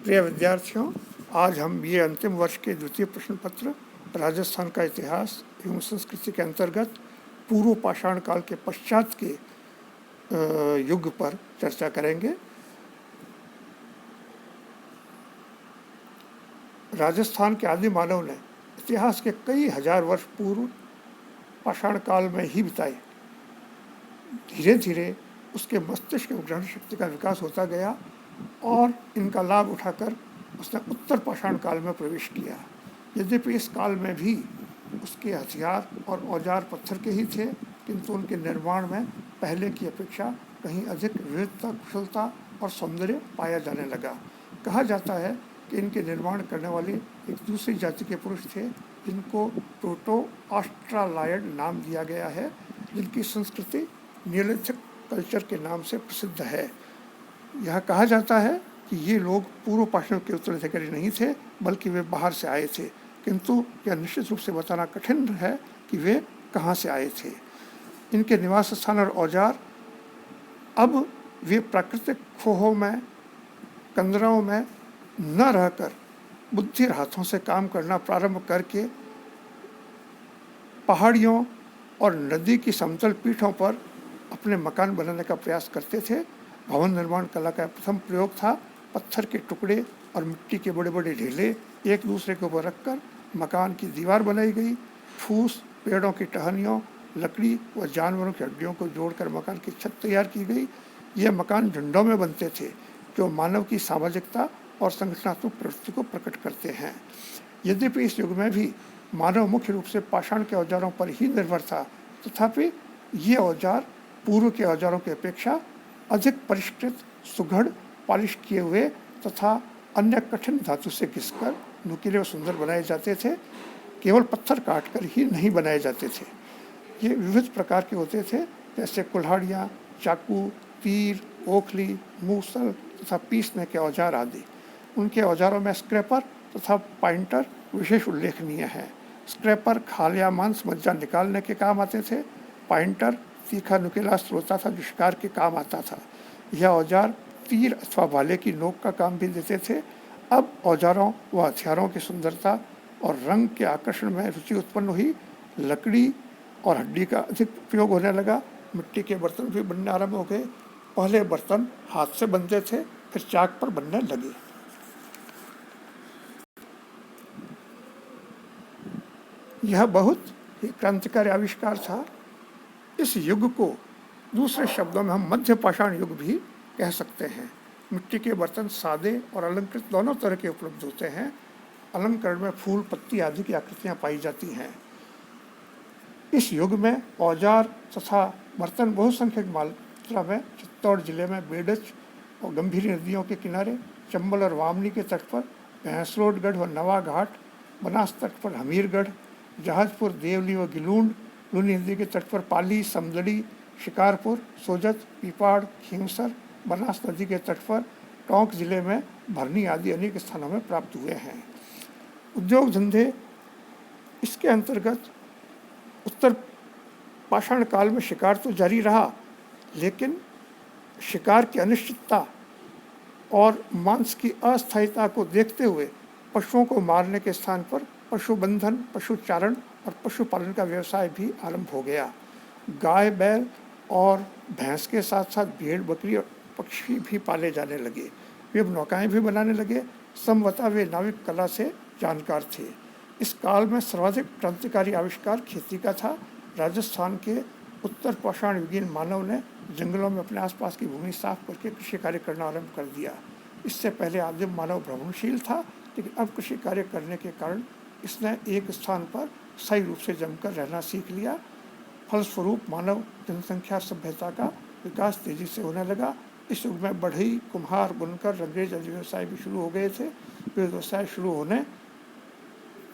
प्रिय विद्यार्थियों, आज हम ये अंतिम वर्ष के द्वितीय प्रश्न पत्र राजस्थान का इतिहास एवं संस्कृति के अंतर्गत पूर्व पाषाण काल के पश्चात के युग पर चर्चा करेंगे। राजस्थान के आदि मानव ने इतिहास के कई हजार वर्ष पूर्व पाषाण काल में ही बिताए। धीरे धीरे उसके मस्तिष्क एवं ग्रहण शक्ति का विकास होता गया और इनका लाभ उठाकर उसने उत्तर पाषाण काल में प्रवेश किया। यद्यपि इस काल में भी उसके हथियार और औजार पत्थर के ही थे, किंतु उनके निर्माण में पहले की अपेक्षा कहीं अधिक विविधता, कुशलता और सौंदर्य पाया जाने लगा। कहा जाता है कि इनके निर्माण करने वाले एक दूसरी जाति के पुरुष थे, जिनको प्रोटो ऑस्ट्रालॉयड नाम दिया गया है, जिनकी संस्कृति नियोलिथिक कल्चर के नाम से प्रसिद्ध है। यह कहा जाता है कि ये लोग पूर्व पाषाण के उत्तराधिकारी नहीं थे, बल्कि वे बाहर से आए थे, किंतु यह निश्चित रूप से बताना कठिन है कि वे कहाँ से आए थे। इनके निवास स्थान और औजार अब वे प्राकृतिक खोहों में, कंदरों में न रहकर बुद्धिर हाथों से काम करना प्रारंभ करके पहाड़ियों और नदी की समतल पीठों पर अपने मकान बनाने का प्रयास करते थे। भवन निर्माण कला का प्रथम प्रयोग था पत्थर के टुकड़े और मिट्टी के बड़े बड़े ढेले एक दूसरे के ऊपर रखकर मकान की दीवार बनाई गई। फूस, पेड़ों की टहनियों, लकड़ी व जानवरों की हड्डियों को जोड़कर मकान की छत तैयार की गई। यह मकान झुंडों में बनते थे, जो मानव की सामाजिकता और संगठनात्मक प्रवृत्ति को प्रकट करते हैं। यद्यपि इस युग में भी मानव मुख्य रूप से पाषाण के औजारों पर ही निर्भर था, तथापि ये औजार पूर्व के औजारों की अपेक्षा अधिक परिष्कृत, सुघड़, पॉलिश किए हुए तथा अन्य कठिन धातु से घिसकर नुकीले और सुंदर बनाए जाते थे। केवल पत्थर काटकर ही नहीं बनाए जाते थे। ये विविध प्रकार के होते थे, जैसे कुल्हाड़ियाँ, चाकू, तीर, ओखली, मूसल तथा पीसने के औजार आदि। उनके औजारों में स्क्रैपर तथा पॉइंटर विशेष उल्लेखनीय है। स्क्रैपर खाल या मांस मज्जा निकालने के काम आते थे। पॉइंटर तीखा नुकीला स्रोता था, जो शिकार के काम आता था। यह औजार तीर अथवा भाले की नोक का काम भी देते थे। अब औजारों व हथियारों की सुंदरता और रंग के आकर्षण में रुचि उत्पन्न हुई। लकड़ी और हड्डी का अधिक उपयोग होने लगा। मिट्टी के बर्तन भी बनने आरंभ हो गए। पहले बर्तन हाथ से बनते थे, फिर चाक पर बनने लगे। यह बहुत ही क्रांतिकारी आविष्कार था। इस युग को दूसरे शब्दों में हम मध्य पाषाण युग भी कह सकते हैं। मिट्टी के बर्तन सादे और अलंकृत दोनों तरह के उपलब्ध होते हैं। अलंकरण में फूल, पत्ती आदि की आकृतियाँ पाई जाती हैं। इस युग में औजार तथा बर्तन बहुसंख्यक मात्रा में चित्तौड़ जिले में बेडच और गंभीरी नदियों के किनारे, चंबल और वामनी के तट पर, भैंसरोडगढ़ व नवाघाट, बनास तट पर हमीरगढ़, जहाजपुर, देवली व गिलूंड, लूनी नदी के तट पर पाली, समदड़ी, शिकारपुर, सोजत, पीपाड़, खींवसर, बनास नदी के तट पर टोंक जिले में भरनी आदि अनेक स्थानों में प्राप्त हुए हैं। उद्योग धंधे इसके अंतर्गत उत्तर पाषाण काल में शिकार तो जारी रहा, लेकिन शिकार की अनिश्चितता और मांस की अस्थायीता को देखते हुए पशुओं को मारने के स्थान पर पशुबंधन, पशुचारण और पशुपालन का व्यवसाय भी आरंभ हो गया। गाय, बैल और भैंस के साथ साथ भेड़, बकरी और पक्षी भी पाले जाने लगे। वे नौकाएं भी बनाने लगे। संभवतः वे नाविक कला से जानकार थे। इस काल में सर्वाधिक क्रांतिकारी आविष्कार खेती का था। राजस्थान के उत्तर पाषाण युगीन मानव ने जंगलों में अपने आसपास की भूमि साफ करके कृषि कार्य करना आरंभ कर दिया। इससे पहले आदिम मानव भ्रमणशील था, लेकिन अब कृषि कार्य करने के कारण इसने एक स्थान पर सही रूप से जमकर रहना सीख लिया। फलस्वरूप मानव जनसंख्या सभ्यता का विकास तेजी से होने लगा। इस युग में बढ़ई, कुम्हार, बुनकर, रंगरेज आदि व्यवसाय भी शुरू हो गए थे। वे व्यवसाय शुरू होने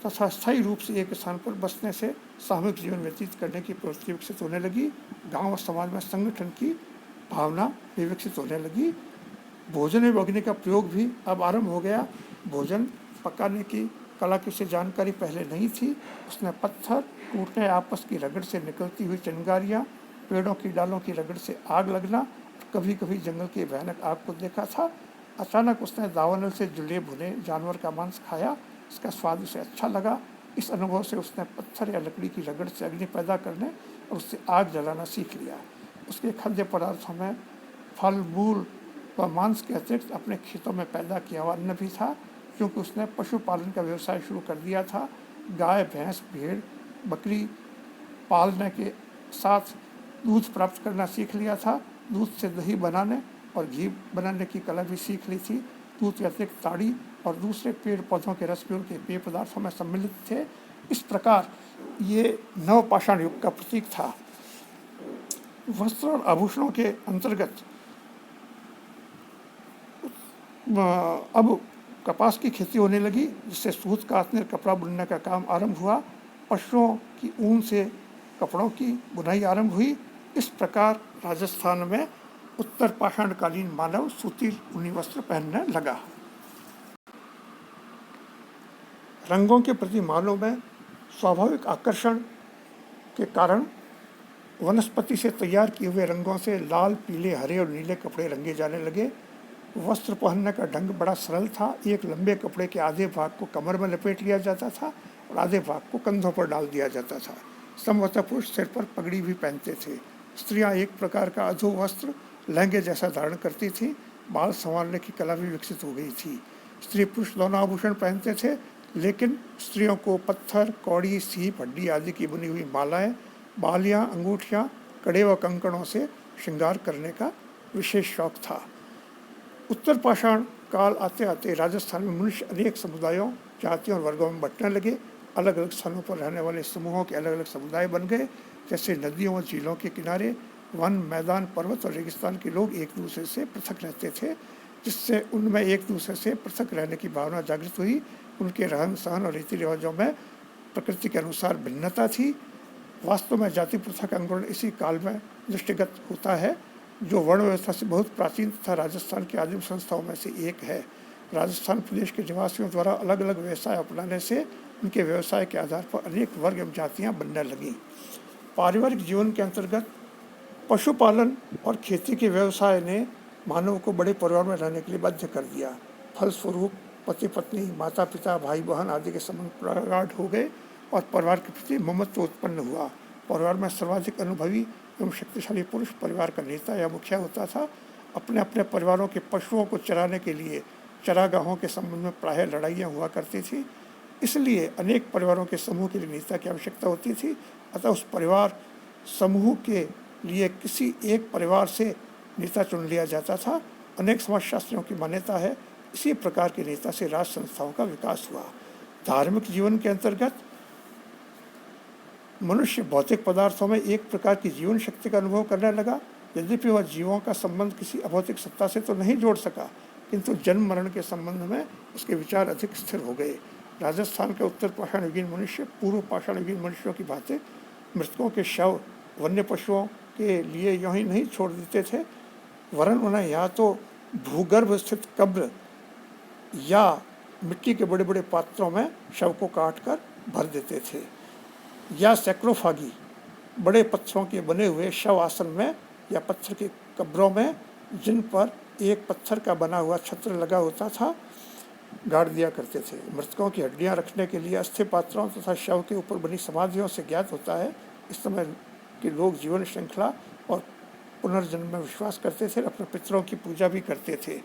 तथा स्थायी रूप से एक स्थान पर बसने से सामूहिक जीवन व्यतीत करने की प्रवृत्ति विकसित होने लगी। गांव और समाज में संगठन की भावना भी विकसित होने लगी। भोजन एवं अग्नि का प्रयोग भी अब आरंभ हो गया। भोजन पकाने की कला की उसे जानकारी पहले नहीं थी। उसने पत्थर टूटने, आपस की रगड़ से निकलती हुई चिंगारियाँ, पेड़ों की डालों की रगड़ से आग लगना, कभी कभी जंगल की भयानक आग को देखा था। अचानक उसने दावानल से जुले भुने जानवर का मांस खाया। इसका स्वाद उसे अच्छा लगा। इस अनुभव से उसने पत्थर या लकड़ी की रगड़ से अग्नि पैदा करने और उससे आग जलाना सीख लिया। उसके खाद्य पदार्थों में फल मूल व मांस के अतिरिक्त अपने खेतों में पैदा किया हुआ अन्न भी था, क्योंकि उसने पशुपालन का व्यवसाय शुरू कर दिया था। गाय, भैंस, भेड़, बकरी पालने के साथ दूध प्राप्त करना सीख लिया था। दूध से दही बनाने और घी बनाने की कला भी सीख ली थी। दूध के अतिरिक्त ताड़ी और दूसरे पेड़ पौधों के रस भी उनके पेय पदार्थों में सम्मिलित थे। इस प्रकार ये नवपाषाण युग का प्रतीक था। वस्त्र और आभूषणों के अंतर्गत अब कपास की खेती होने लगी, जिससे सूत काटने, कपड़ा बुनने का काम आरंभ हुआ। पशुओं की ऊन से कपड़ों की बुनाई आरंभ हुई। इस प्रकार राजस्थान में उत्तर पाषाणकालीन मानव सूती ऊनी वस्त्र पहनने लगा। रंगों के प्रति मानव में स्वाभाविक आकर्षण के कारण वनस्पति से तैयार किए हुए रंगों से लाल, पीले, हरे और नीले कपड़े रंगे जाने लगे। वस्त्र पहनने का ढंग बड़ा सरल था। एक लंबे कपड़े के आधे भाग को कमर में लपेट लिया जाता था और आधे भाग को कंधों पर डाल दिया जाता था। संभवतः पुरुष सिर पर पगड़ी भी पहनते थे। स्त्रियां एक प्रकार का अधो वस्त्र लहंगे जैसा धारण करती थीं। बाल संवारने की कला भी विकसित हो गई थी। स्त्री पुरुष दोनों आभूषण पहनते थे, लेकिन स्त्रियों को पत्थर, कौड़ी, सीप, हड्डी आदि की बुनी हुई मालाएं, बालियां, अंगूठियां, कड़े व कंकड़ों से श्रृंगार करने का विशेष शौक था। उत्तर पाषाण काल आते आते राजस्थान में मनुष्य अनेक समुदायों, जातियों और वर्गों में बंटने लगे। अलग अलग स्थानों पर रहने वाले समूहों के अलग अलग समुदाय बन गए। जैसे नदियों और झीलों के किनारे, वन, मैदान, पर्वत और रेगिस्तान के लोग एक दूसरे से पृथक रहते थे, जिससे उनमें एक दूसरे से पृथक रहने की भावना जागृत हुई। उनके रहन सहन और रीति रिवाजों में प्रकृति के अनुसार भिन्नता थी। वास्तव में जाति प्रथा का अंकुरण इसी काल में दृष्टिगत होता है, जो वर्ण व्यवस्था से बहुत प्राचीन तथा राजस्थान की आदिम संस्थाओं में से एक है। राजस्थान प्रदेश के निवासियों द्वारा अलग अलग व्यवसाय अपनाने से उनके व्यवसाय के आधार पर अनेक वर्ग एवं जातियाँ बनने लगीं। पारिवारिक जीवन के अंतर्गत पशुपालन और खेती के व्यवसाय ने मानव को बड़े परिवार में रहने के लिए बाध्य कर दिया। फलस्वरूप पति पत्नी, माता पिता, भाई बहन आदि के संबंध प्रगाढ़ हो गए और परिवार के प्रति ममत्व उत्पन्न हुआ। परिवार में सर्वाधिक अनुभवी एवं शक्तिशाली पुरुष परिवार का नेता या मुखिया होता था। अपने अपने परिवारों के पशुओं को चराने के लिए चरागाहों के संबंध में प्रायः लड़ाइयाँ हुआ करती थी। इसलिए अनेक परिवारों के समूह के लिए नेता की आवश्यकता होती थी। अतः उस परिवार समूह के लिए किसी एक परिवार से नेता चुन लिया जाता था। अनेक समाजशास्त्रियों की मान्यता है इसी प्रकार के नेता से राज संस्थाओं का विकास हुआ। धार्मिक जीवन के अंतर्गत मनुष्य भौतिक पदार्थों में एक प्रकार की जीवन शक्ति का अनुभव करने लगा। यद्यपि वह जीवों का संबंध किसी अभौतिक सत्ता से तो नहीं जोड़ सका, किंतु जन्म मरण के संबंध में उसके विचार अधिक स्थिर हो गए। राजस्थान के उत्तर पाषाणयुगीन मनुष्य पूर्व पाषाणयुगीन मनुष्यों की भांति मृतकों के शव वन्य पशुओं के लिए यूं ही नहीं छोड़ देते थे, वरन उन्हें या तो भूगर्भ स्थित कब्र या मिट्टी के बड़े बड़े पात्रों में शव को काट कर भर देते थे, या सैक्रोफागी बड़े पत्थरों के बने हुए शव आसन में या पत्थर के कब्रों में, जिन पर एक पत्थर का बना हुआ छत्र लगा होता था, गाड़ दिया करते थे। मृतकों की हड्डियां रखने के लिए अस्थि पात्रों तथा शव के ऊपर बनी समाधियों से ज्ञात होता है इस समय के लोग जीवन श्रृंखला और पुनर्जन्म में विश्वास करते थे, अपने पितरों की पूजा भी करते थे।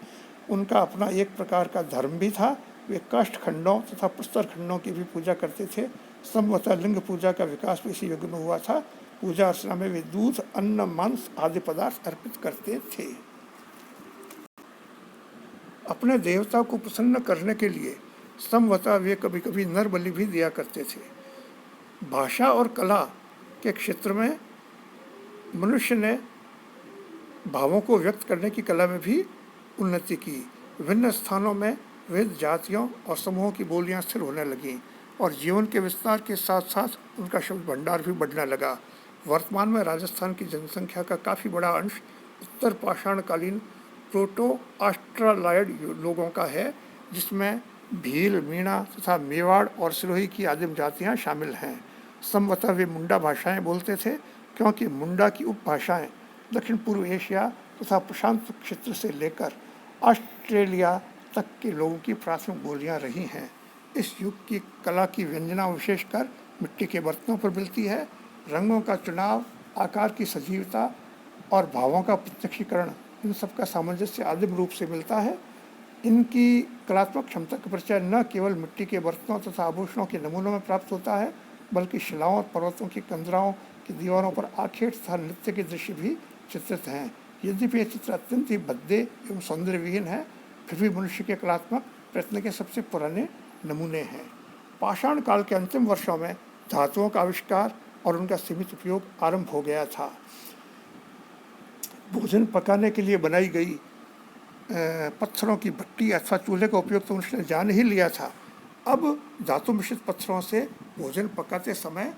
उनका अपना एक प्रकार का धर्म भी था। वे काष्ठ खंडों तथा प्रस्तर खंडों की भी पूजा करते थे। संभवतः लिंग पूजा का विकास भी इसी युग में हुआ था। पूजा अर्चना में वे दूध, अन्न, मांस आदि पदार्थ अर्पित करते थे। अपने देवता को प्रसन्न करने के लिए संभवतः वे कभी कभी नर बलि भी दिया करते थे। भाषा और कला के क्षेत्र में मनुष्य ने भावों को व्यक्त करने की कला में भी उन्नति की। विभिन्न स्थानों में विविध जातियों और समूहों की बोलियां स्थिर होने लगीं और जीवन के विस्तार के साथ साथ उनका शब्द भंडार भी बढ़ने लगा। वर्तमान में राजस्थान की जनसंख्या का काफ़ी बड़ा अंश उत्तर पाषाणकालीन प्रोटो ऑस्ट्रालॉयड लोगों का है, जिसमें भील, मीणा तथा मेवाड़ और सिरोही की आदिम जातियाँ शामिल हैं। संभवतः वे मुंडा भाषाएं बोलते थे, क्योंकि मुंडा की उपभाषाएं दक्षिण पूर्व एशिया तथा प्रशांत क्षेत्र से लेकर ऑस्ट्रेलिया तक के लोगों की प्राथमिक बोलियां रही हैं। इस युग की कला की व्यंजना विशेषकर मिट्टी के बर्तनों पर मिलती है। रंगों का चुनाव, आकार की सजीवता और भावों का प्रत्यक्षीकरण, इन सब का सामंजस्य आदिम रूप से मिलता है। इनकी कलात्मक क्षमता का परिचय न केवल मिट्टी के बर्तनों तथा आभूषणों के नमूनों में प्राप्त होता है, बल्कि शिलाओं और पर्वतों की कंदराओं की दीवारों पर आखेट तथा नृत्य के दृश्य भी चित्रित हैं। यद्यपि ये चित्र अत्यंत ही भद्दे एवं सौंदर्य विहीन है, फिर भी मनुष्य के कलात्मक प्रयत्न के सबसे पुराने नमूने हैं। पाषाण काल के अंतिम वर्षों में धातुओं का आविष्कार और उनका सीमित उपयोग आरंभ हो गया था। भोजन पकाने के लिए बनाई गई पत्थरों की भट्टी अथवा चूल्हे का उपयोग तो मनुष्य ने जान ही लिया था। अब धातु मिश्रित पत्थरों से भोजन पकाते समय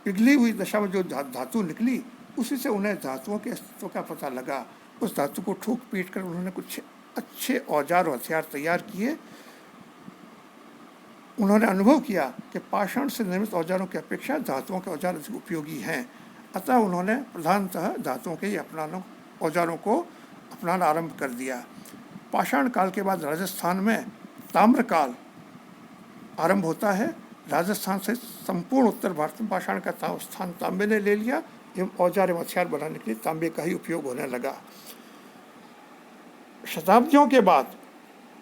पिघली हुई दशा में जो धातु निकली, उसी से उन्हें धातुओं के अस्तित्व का पता लगा। उस धातु को ठोक पीट कर उन्होंने कुछ अच्छे औजार और हथियार तैयार किए। उन्होंने अनुभव किया कि पाषाण से निर्मित औजारों की अपेक्षा धातुओं के औजार अधिक उपयोगी हैं। अतः उन्होंने प्रधानतः धातुओं के औजारों को अपनाना आरंभ कर दिया। पाषाण काल के बाद राजस्थान में ताम्र काल आरंभ होता है। राजस्थान से संपूर्ण उत्तर भारत में पाषाण का स्थान तांबे ने ले लिया एवं औजार एवं हथियार बनाने के लिए तांबे का ही उपयोग होने लगा। शताब्दियों के बाद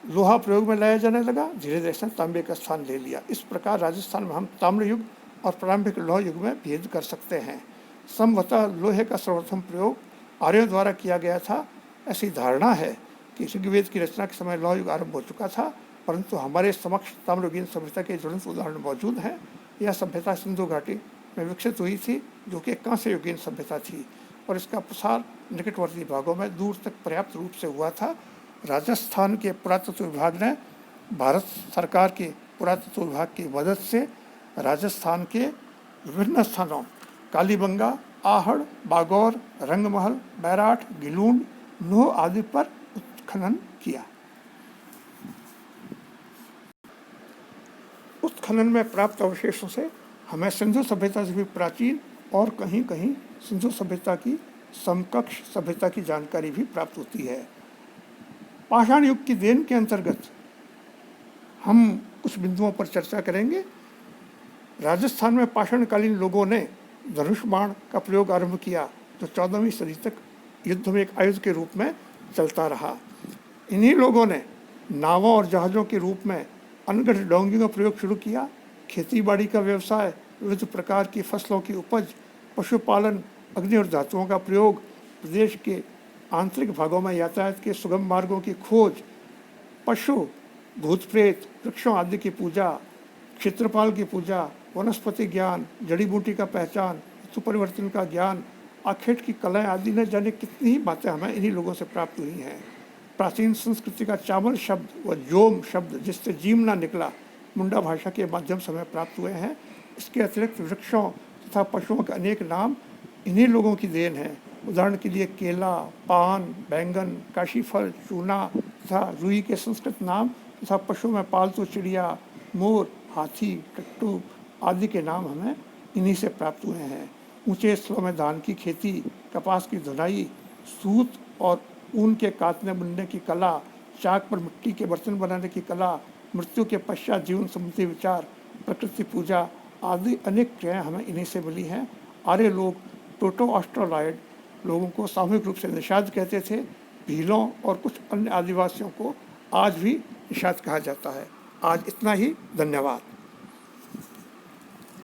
लोहा प्रयोग में लाया जाने लगा। धीरे धीरे इसने तांबे का स्थान ले लिया। इस प्रकार राजस्थान में हम ताम्र युग और प्रारंभिक लौह युग में भेद कर सकते हैं। संभवतः लोहे का सर्वप्रथम प्रयोग आर्यों द्वारा किया गया था। ऐसी धारणा है कि ऋग्वेद की रचना के समय लौह युग आरंभ हो चुका था, परंतु हमारे समक्ष ताम्रयुगीन सभ्यता के ज्वलंत उदाहरण मौजूद हैं। यह सभ्यता सिंधु घाटी में विकसित हुई थी, जो कि कांस्य युगीन सभ्यता थी, और इसका प्रसार निकटवर्ती भागों में दूर तक पर्याप्त रूप से हुआ था। राजस्थान के पुरातत्व विभाग ने भारत सरकार के पुरातत्व विभाग की मदद से राजस्थान के विभिन्न स्थानों कालीबंगा, आहड़, बागौर, रंगमहल, बैराठ, गिलूंड, नूह आदि पर उत्खनन किया। उत्खनन में प्राप्त अवशेषों से हमें सिंधु सभ्यता से भी प्राचीन और कहीं कहीं सिंधु सभ्यता की समकक्ष सभ्यता की जानकारी भी प्राप्त होती है। पाषाण युग की देन के अंतर्गत हम कुछ बिंदुओं पर चर्चा करेंगे। राजस्थान में पाषाणकालीन लोगों ने धनुष बाण का प्रयोग आरंभ किया, जो 14वीं सदी तक युद्ध में एक आयुध के रूप में चलता रहा। इन्हीं लोगों ने नावों और जहाज़ों के रूप में अनगढ़ डोंगियों का प्रयोग शुरू किया। खेती बाड़ी का व्यवसाय, विविध प्रकार की फसलों की उपज, पशुपालन, अग्नि और धातुओं का प्रयोग, प्रदेश के आंतरिक भागों में यातायात के सुगम मार्गों की खोज, पशु, भूत प्रेत, वृक्षों आदि की पूजा, क्षेत्रपाल की पूजा, वनस्पति ज्ञान, जड़ी बूटी का पहचान, ऋतु परिवर्तन का ज्ञान, आखेट की कलाएं आदि ने जाने कितनी ही बातें हमें इन्हीं लोगों से प्राप्त हुई हैं। प्राचीन संस्कृति का चावल शब्द व जोम शब्द, जिससे जीमना निकला, मुंडा भाषा के माध्यम से हमें प्राप्त हुए हैं। इसके अतिरिक्त वृक्षों तथा पशुओं के अनेक नाम इन्हीं लोगों की देन है। उदाहरण के लिए केला, पान, बैंगन, काशीफल, चूना तथा रुई के संस्कृत नाम तथा पशुओं में पालतू चिड़िया, मोर, हाथी, टट्टू आदि के नाम हमें इन्हीं से प्राप्त हुए हैं। ऊंचे स्थलों में धान की खेती, कपास की धुलाई, सूत और ऊन के काटने बुनने की कला, चाक पर मिट्टी के बर्तन बनाने की कला, मृत्यु के पश्चात जीवन संबंधी विचार, प्रकृति पूजा आदि अनेक क्रियाएं हमें इन्हीं से मिली हैं। आर्य लोग प्रोटो ऑस्ट्रोलॉइड लोगों को सामूहिक रूप से निषाद कहते थे। भीलों और कुछ अन्य आदिवासियों को आज भी निषाद कहा जाता है। आज इतना ही, धन्यवाद।